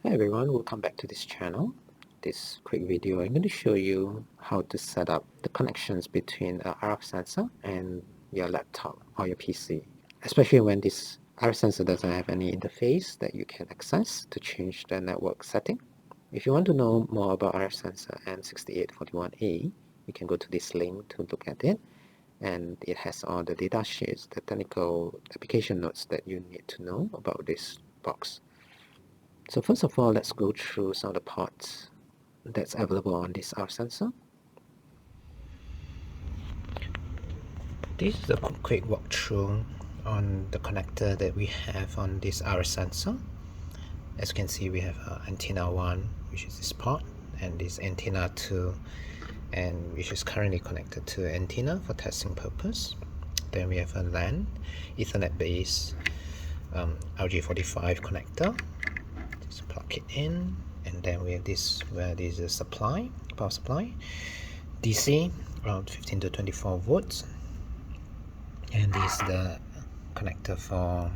Hi everyone, welcome back to this channel. This quick video, I'm going to show you how to set up the connections between a RF sensor and your laptop or your PC, especially when this RF sensor doesn't have any interface that you can access to change the network setting. If you want to know more about RF sensor N6841A, you can go to this link to look at it, and it has all the data sheets, the technical application notes that you need to know about this box. So first of all, let's go through some of the parts that's available on this RF sensor. This is a quick walkthrough on the connector that we have on this RF sensor. As you can see, we have antenna 1, which is this port, and this antenna 2, and which is currently connected to antenna for testing purpose. Then we have a LAN, Ethernet base, RJ45 connector. Just plug it in, and then we have this where this is a power supply, DC around 15 to 24 volts, and this is the connector for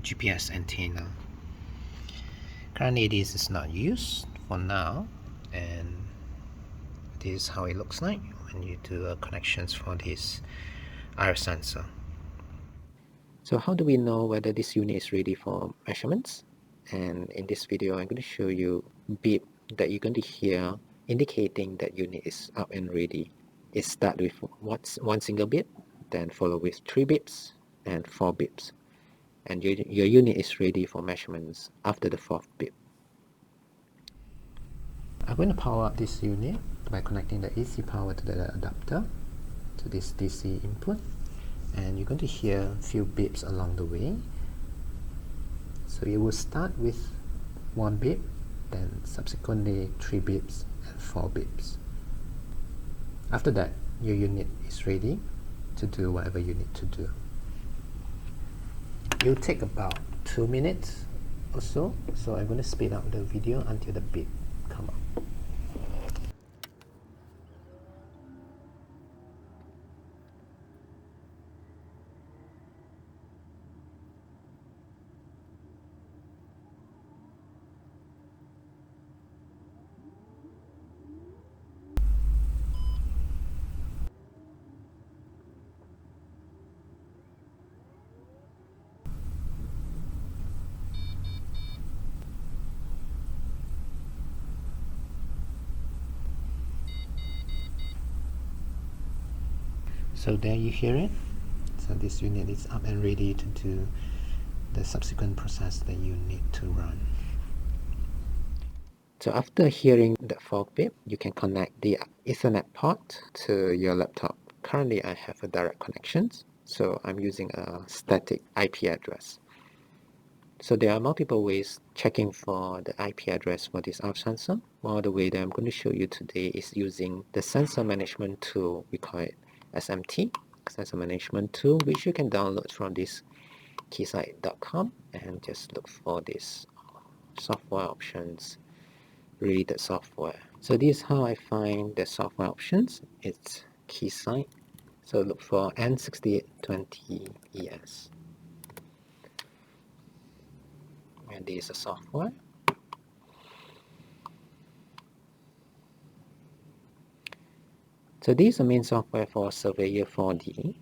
GPS antenna. Currently this is not used for now, and this is how it looks like when you do connections for this RF sensor. So how do we know whether this unit is ready for measurements? And in this video, I'm going to show you beep that you're going to hear indicating that unit is up and ready. It starts with one single beep, then followed with 3 beeps and 4 beeps. And your unit is ready for measurements after the 4th beep. I'm going to power up this unit by connecting the AC power to the adapter to this DC input. And you're going to hear a few beeps along the way. So you will start with 1 beep, then subsequently 3 beeps and 4 beeps. After that, your unit is ready to do whatever you need to do. It will take about 2 minutes or so, so I'm going to speed up the video until the beep come up. So there you hear it. So this unit is up and ready to do the subsequent process that you need to run. So after hearing the 4th beep, you can connect the Ethernet port to your laptop. Currently I have a direct connection, so I'm using a static IP address. So there are multiple ways checking for the IP address for this RF sensor. One of the way that I'm going to show you today is using the sensor management tool. We call it SMT, sensor management tool, which you can download from this keysight.com and just look for this software options, related software. So this is how I find the software options. It's Keysight. So look for N6841ES. And this is a software. So this is the main software for Surveyor 4D,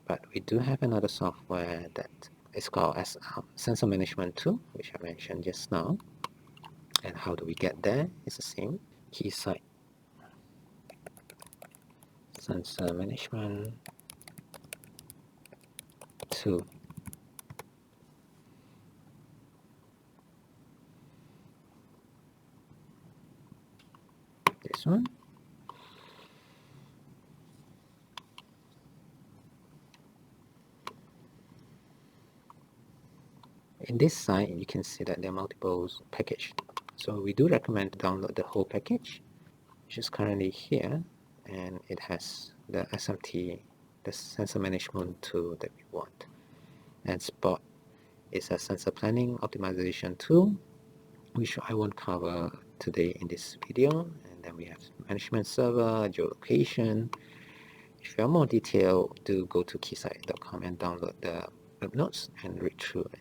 but we do have another software that is called as Sensor Management Tool, which I mentioned just now. And how do we get there? It's the same. Keysight Sensor Management Tool. This one. In this site, you can see that there are multiple packages. So we do recommend to download the whole package, which is currently here, and it has the SMT, the sensor management tool that we want. And Spot is a sensor planning optimization tool, which I won't cover today in this video. And then we have management server, geolocation. If you have more detail, do go to keysight.com and download the web notes and read through it.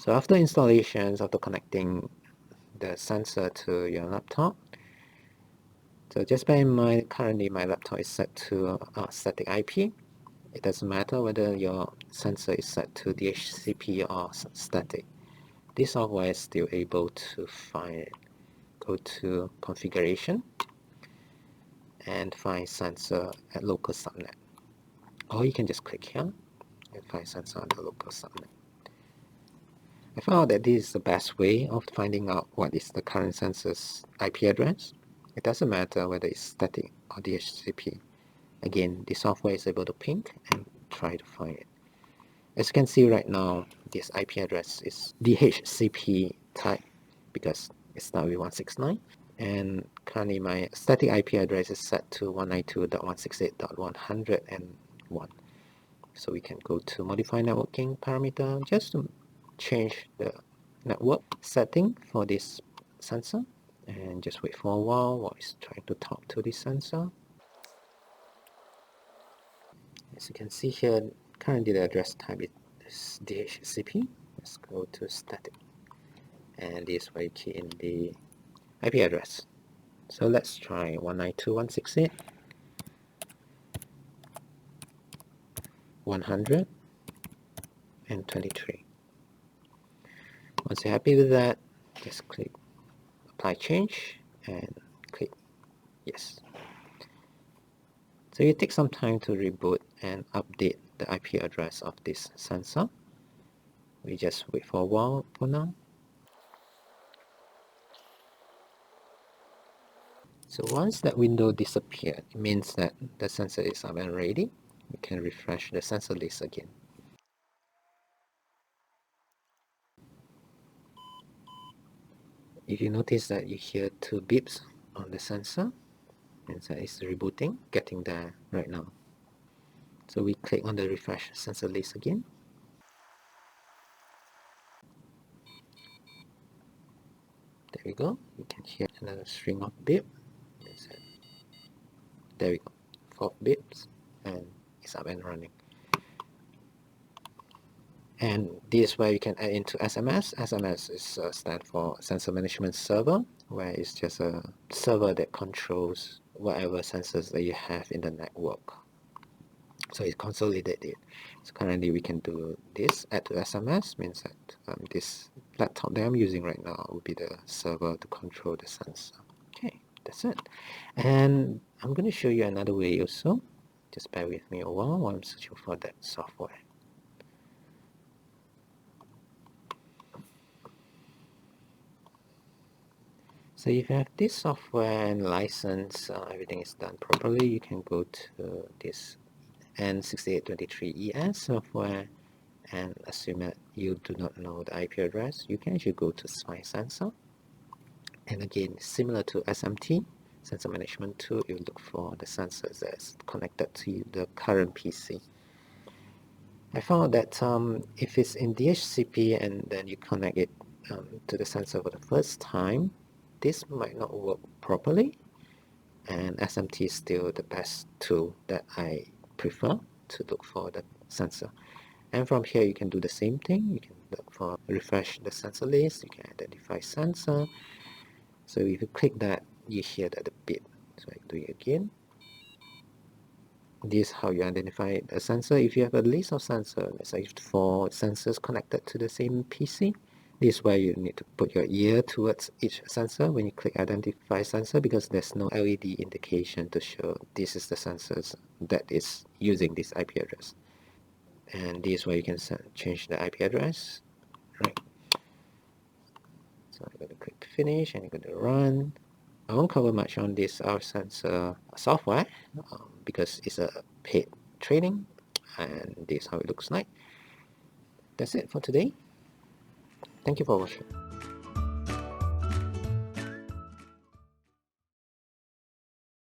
So after installations, after connecting the sensor to your laptop, so just bear in mind, currently my laptop is set to static IP. It doesn't matter whether your sensor is set to DHCP or static. This software is still able to find it. Go to configuration and find sensor at local subnet. Or you can just click here and find sensor on the local subnet. I found that this is the best way of finding out what is the current sensor's IP address. It doesn't matter whether it's static or DHCP. Again, the software is able to ping and try to find it. As you can see right now, this IP address is DHCP type because it starts with 169. And currently my static IP address is set to 192.168.101. So we can go to modify networking parameter just to change the network setting for this sensor, and just wait for a while it's trying to talk to this sensor. As you can see here, currently the address type is DHCP. Let's go to static, and this way key in the IP address. So let's try 192.168.123. Once you're happy with that, just click apply change and click yes. So it takes some time to reboot and update the IP address of this sensor. We just wait for a while for now. So once that window disappeared, it means that the sensor is up and ready. We can refresh the sensor list again. If you notice that you hear 2 beeps on the sensor, means that it's rebooting, getting there right now. So we click on the refresh sensor list again. There we go. You can hear another string of beep. There we go. 4 beeps and it's up and running. And this is where you can add into SMS. SMS is stand for Sensor Management Server, where it's just a server that controls whatever sensors that you have in the network. So it's consolidated. So currently we can do this, add to SMS, means that this laptop that I'm using right now will be the server to control the sensor. Okay, that's it. And I'm going to show you another way also. Just bear with me a while I'm searching for that software. So if you have this software and license, everything is done properly, you can go to this N6841A IP software, and assume that you do not know the IP address, you can actually go to Spy Sensor. And again, similar to SMT, Sensor Management Tool, you look for the sensors that's connected to the current PC. I found that if it's in DHCP and then you connect it to the sensor for the first time, this might not work properly, and SMT is still the best tool that I prefer to look for the sensor. And from here you can do the same thing. You can look for refresh the sensor list, you can identify sensor. So if you click that, you hear that the beep. So I do it again. This is how you identify a sensor. If you have a list of sensors, let's say 4 sensors connected to the same PC, this is where you need to put your ear towards each sensor when you click identify sensor, because there's no LED indication to show this is the sensors that is using this IP address. And this is where you can change the IP address, right? So I'm going to click finish and I'm going to run. I won't cover much on this sensor software because it's a paid training, and this is how it looks like. That's it for today. Thank you for watching.